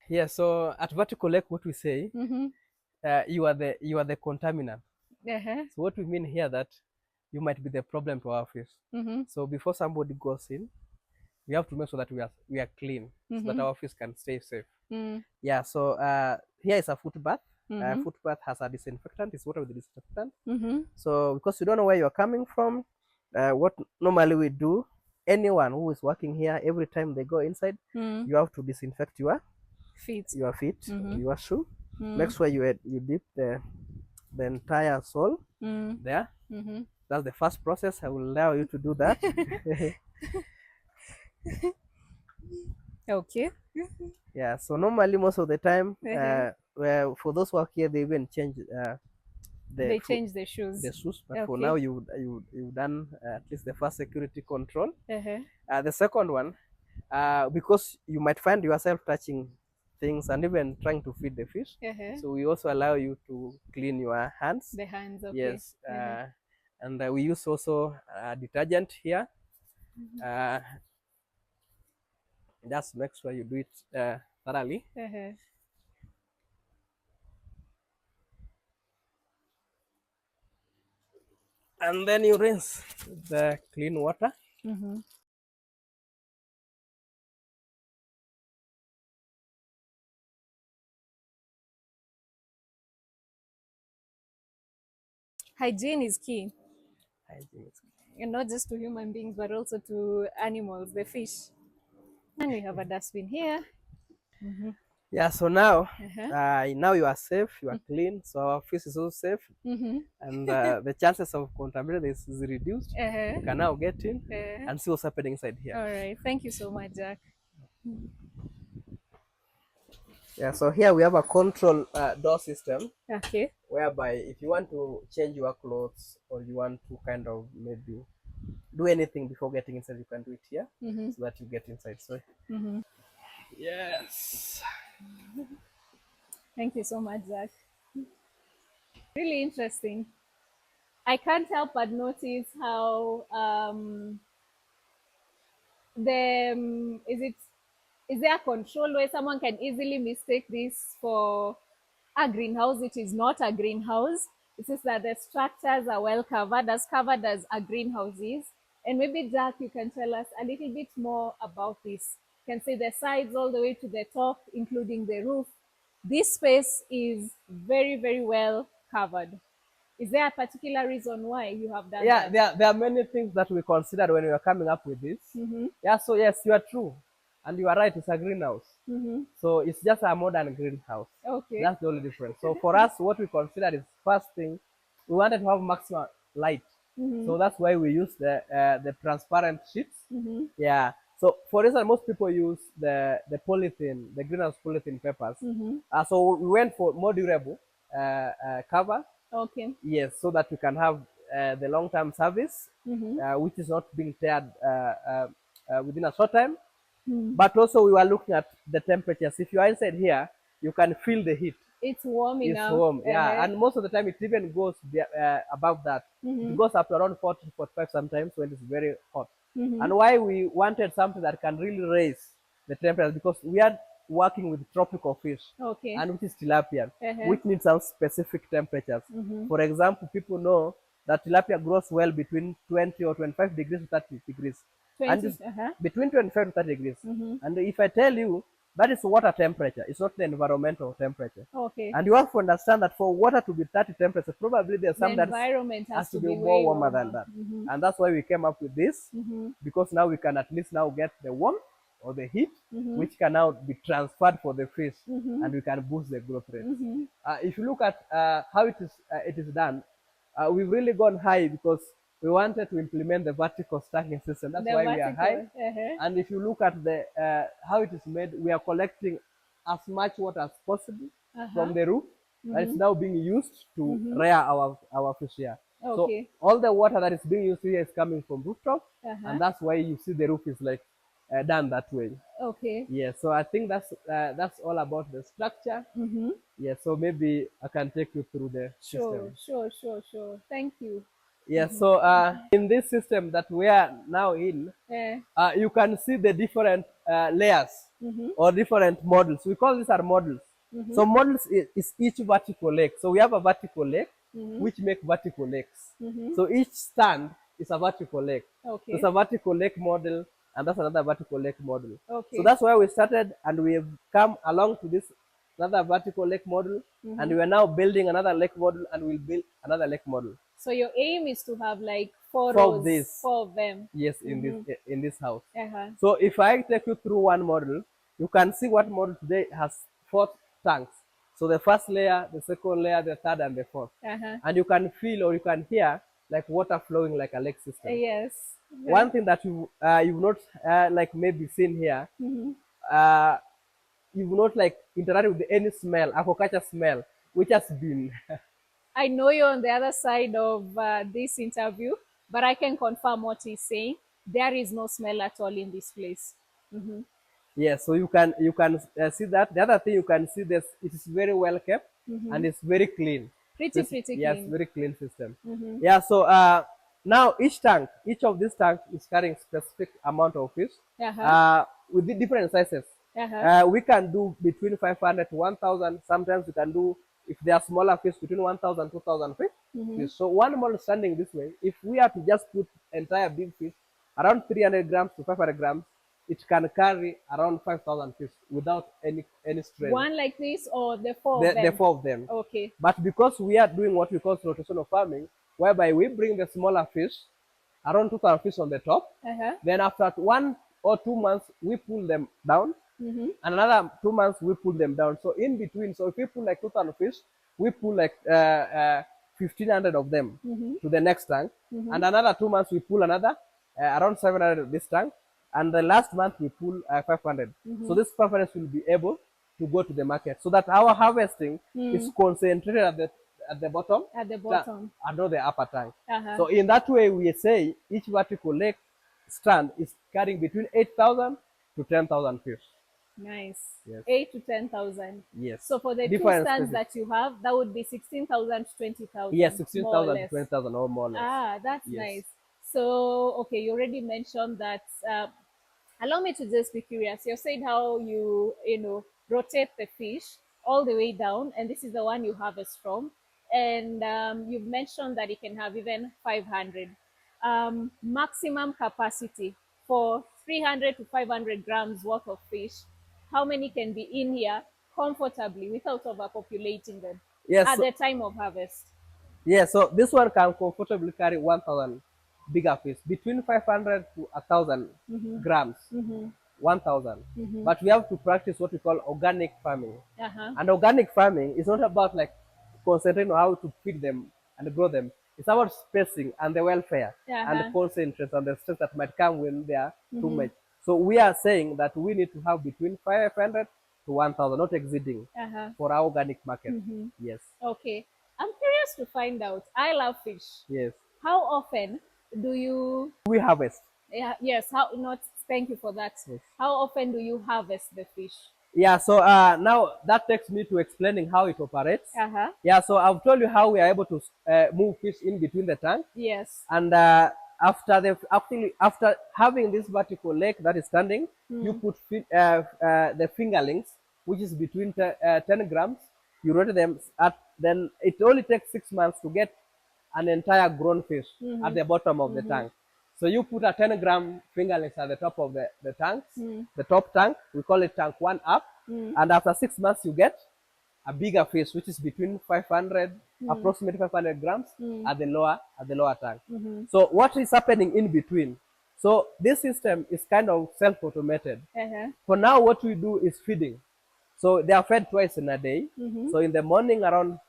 Yeah, so at vertical lake, what we say, Mm-hmm. you are the contaminant. Uh-huh. So what we mean here that you might be the problem to our fish. Mm-hmm. So before somebody goes in, we have to make sure that we are clean so that Mm-hmm. our fish can stay safe. Mm-hmm. Yeah. So here is a foot bath. Mm-hmm. Foot bath has a disinfectant. It's water with disinfectant. Mm-hmm. So because you don't know where you're coming from, what normally we do, anyone who is working here, every time they go inside, Mm-hmm. you have to disinfect Feet. your feet, Mm-hmm. your shoe. Make Mm-hmm. sure you dip the entire sole there. Mm-hmm. That's the first process. I will allow you to do that. Okay. Yeah. So normally, most of the time, Uh-huh. where for those who are here, they even change the They change the shoes. the shoes. But for now, Okay. you've done at least the first security control. Uh-huh. The second one, because you might find yourself touching things and even trying to feed the fish. Uh-huh. So we also allow you to clean your hands. The hands, okay. Yes. Uh-huh. And we use also detergent here. Uh, just make sure you do it thoroughly. Uh-huh. And then you rinse the clean water. Mm-hmm. Hygiene is key, Hygiene. and not just to human beings, but also to animals, the fish. And we have a dustbin here. Mm-hmm. Yeah, so now, Uh-huh. now you are safe, you are clean, so our fish is also safe, Mm-hmm. and the chances of contamination is reduced. Uh-huh. You can now get in Uh-huh. and see what's happening inside here. All right. Thank you so much, Jack. Yeah, so here we have a control door system, Okay. whereby if you want to change your clothes or you want to kind of maybe do anything before getting inside, you can do it here, Mm-hmm. so that you get inside. So Mm-hmm. yes. Thank you so much, Jack. Really interesting. I can't help but notice how is there a control where someone can easily mistake this for a greenhouse? It is not a greenhouse. It's just that the structures are well covered as a greenhouse is. And maybe Jack, you can tell us a little bit more about this. You can say the sides all the way to the top, including the roof. This space is very, very well covered. Is there a particular reason why you have done Yeah, that? there are many things that we considered when we were coming up with this. Mm-hmm. Yeah, so yes, you are true, and you are right. It's a greenhouse, Mm-hmm. so it's just a modern greenhouse. Okay. That's the only difference. So for us, what we considered is first thing, we wanted to have maximum light. Mm-hmm. So that's why we use the transparent sheets. Mm-hmm. Yeah. So for instance, most people use the polythene, the greenhouse polythene papers. Mm-hmm. So we went for more durable cover. Okay. Yes, so that we can have the long-term service, Mm-hmm. which is not being teared within a short time. Mm. But also we were looking at the temperatures. If you are inside here, you can feel the heat. It's warm It's enough. warm, yeah, Uh-huh. and most of the time it even goes above that. It Mm-hmm. goes up to around 40 to 45 sometimes when it's very hot. Mm-hmm. And why we wanted something that can really raise the temperature, because we are working with tropical fish, Okay. and which is tilapia, Uh-huh. which needs some specific temperatures. Mm-hmm. For example, people know that tilapia grows well between 20 or 25 degrees to 30 degrees, and 20. it's Uh-huh. between 25 to 30 degrees. Mm-hmm. And if I tell you that is water temperature, it's not the environmental temperature. Okay. And you have to understand that for water to be 30 temperature, probably there's The some that environment has has to to be be more way warmer than warmer. that. Mm-hmm. And that's why we came up with this, Mm-hmm. because now we can at least now get the warmth or the heat, Mm-hmm. which can now be transferred for the fish, Mm-hmm. and we can boost the growth rate. Mm-hmm. If you look at how it is done, we've really gone high because we wanted to implement the vertical stacking system. That's The why we are high. vertical. Uh-huh. And if you look at the how it is made, we are collecting as much water as possible Uh-huh. from the roof, and it's Mm-hmm. now being used to Mm-hmm. rear our fish here. So Okay. all the water that is being used here is coming from rooftop, Uh-huh. and that's why you see the roof is like done that way. Okay. Yeah, so I think that's all about the structure. Mm-hmm. Yeah, so maybe I can take you through the Sure, system. sure. Thank you. Yeah, so in this system that we are now in, Uh, you can see the different layers or different models. We call these are models. So models is each vertical leg. So we have a vertical leg which make vertical legs. So each stand is a vertical leg. So it's Okay. a vertical leg model, and that's another vertical leg model. So Okay. that's why we started, and we have come along to this another vertical leg model, and we are now building another leg model, and we'll build another leg model. So your aim is to have like four Four of rows, these, four of them. yes, in this house. Uh-huh. So if I take you through one model, you can see what model today has four tanks. So the first layer, the second layer, the third, and the fourth. Uh-huh. And you can feel or you can hear like water flowing like a lake system. Yes. One thing that you've not like maybe seen here, Mm-hmm. uh, you've not like interacted with any smell, aquaculture smell, which has been I know you're on the other side of this interview, but I can confirm what he's saying. There is no smell at all in this place. Mm-hmm. yes. So you can see that. The other thing you can see this, it is very well kept and it's very clean. So Pretty yes, clean. very clean system. Yeah. So now each of these tanks is carrying specific amount of fish Uh-huh. with the different sizes. Uh-huh. We can do between 500 to 1,000. Sometimes we can do, if they are smaller fish, between 1,000 2,000 fish. So one model standing this way, if we are to just put entire big fish around 300 grams to 500 grams, it can carry around 5,000 fish without any strain. One like this or the four of The them? four of them. Okay. But because we are doing what we call rotational farming, whereby we bring the smaller fish, around 2,000 fish on the top, Uh-huh. then after 1 or 2 months, we pull them down, Mm-hmm. and another 2 months, we pull them down. So in between, so if we pull like 2,000 fish, we pull like 1,500 of them to the next tank, and another 2 months, we pull another around 700 of this tank, and the last month, we pull 500. So this 500 will be able to go to the market, so that our harvesting is concentrated at the bottom, At the bottom. and not the upper tank. Uh-huh. So in that way, we say each vertical leg strand is carrying between 8,000 to 10,000 fish. Nice. Yes. 8 to 10,000. Yes. So for the Different two stands species. that you have, that would be 16,000 to 20,000. Yes, more or 16,000 to less. 20,000 or more or less. Ah, that's Yes. nice. So, okay, you already mentioned that. Allow me to just be curious. You said how you rotate the fish all the way down, and this is the one you harvest from. And you've mentioned that it can have even 500 maximum capacity for 300 to 500 grams worth of fish. How many can be in here comfortably without overpopulating them Yes. at So, the time of harvest? yes. So this one can comfortably carry 1,000 bigger fish, between 500 to 1,000 grams. 1,000. But we have to practice what we call organic farming. Uh-huh. And organic farming is not about like concentrating on how to feed them and grow them. It's about spacing and the welfare and Uh-huh. concentrates and the stress that might come when they are too much. So we are saying that we need to have between 500 to 1,000, not exceeding, Uh-huh. for our organic market. Yes. Okay. I'm curious to find out. I love fish. Yes. How often do you We harvest. yeah, yes, how not thank you for that. Yes. How often do you harvest the fish? Yeah, so now that takes me to explaining how it operates. Uh-huh. Yeah, so I've told you how we are able to move fish in between the tank. Yes. And after having this vertical leg that is standing, you put the fingerlings, which is between 10 grams. You rotate them then it only takes 6 months to get an entire grown fish at the bottom of the tank. So you put a 10-gram fingerlings at the top of the tanks, the top tank. We call it tank 1 up. And after 6 months, you get a bigger fish, which is between 500, approximately 500 grams at the lower tank. So what is happening in between? So this system is kind of self-automated. Uh-huh. For now, what we do is feeding. So they are fed twice in a day. So in the morning around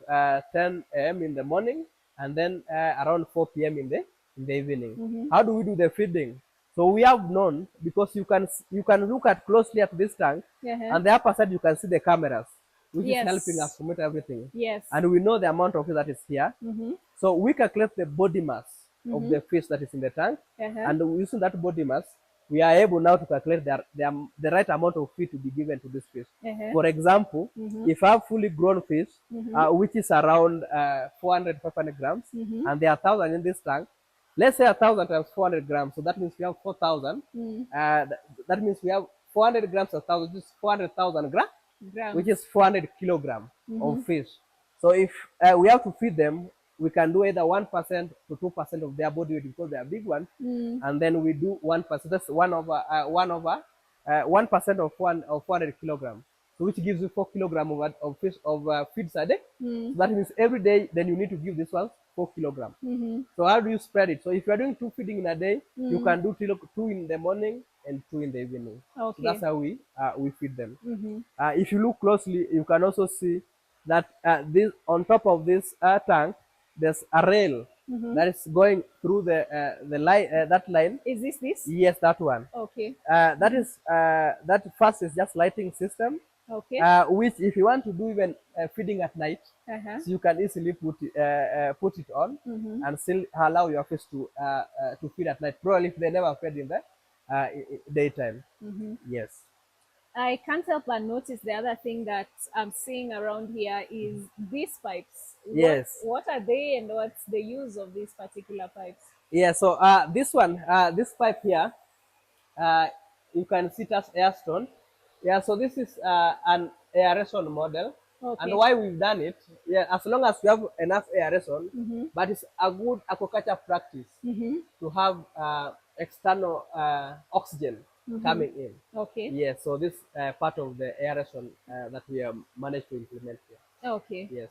10 a.m. in the morning, and then around 4 p.m. in the evening. How do we do the feeding? So we have known, because you can look at closely at this tank, Uh-huh. and the upper side you can see the cameras, which Yes. is helping us to monitor everything. Yes. And we know the amount of fish that is here. So we calculate the body mass of the fish that is in the tank, Uh-huh. and using that body mass, we are able now to calculate the right amount of feed to be given to this fish. Uh-huh. For example, if I have fully grown fish, which is around 400, 500 grams, and there are 1,000 in this tank, let's say 1,000 times 400 grams, so that means we have 4,000. That means we have 400 grams a thousand, which is 400,000 grams, which Grams. is 400 kilogram Mm-hmm. of fish. So if we have to feed them, we can do either 1% to 2% of their body weight because they are big ones, Mm. and then we do 1%. That's 1% of 400 kilograms. So which gives you 4 kilograms of fish of feeds a day. Mm. So that means every day, then you need to give this one 4 kilograms. Mm-hmm. So how do you spread it? So if you are doing 2 feeding in a day, you Mm. can do two in the morning and 2 in the evening. So that's Okay. how we feed them. Mm-hmm. If you look closely, you can also see that this on top of this tank, there's a rail Mm-hmm. that is going through the line. That line, Is this? yes, that one. Okay. That is that first is just lighting system, Okay. which if you want to do even feeding at night, Uh-huh. so you can easily put it on Mm-hmm. and still allow your fish to feed at night. Probably if they never fed in the daytime. Mm-hmm. Yes. I can't help but notice the other thing that I'm seeing around here is these pipes. Yes. What are they, and what's the use of these particular pipes? Yeah. So this one, this pipe here, uh, you can see it as airstone. Yeah. So this is an aeration model, and Okay. why we've done it, yeah, as long as we have enough aeration, Mm-hmm. but it's a good aquaculture practice Mm-hmm. to have external oxygen Mm-hmm. coming in. Okay. Yes, so this part of the aeration that we have managed to implement here. Okay. Yes.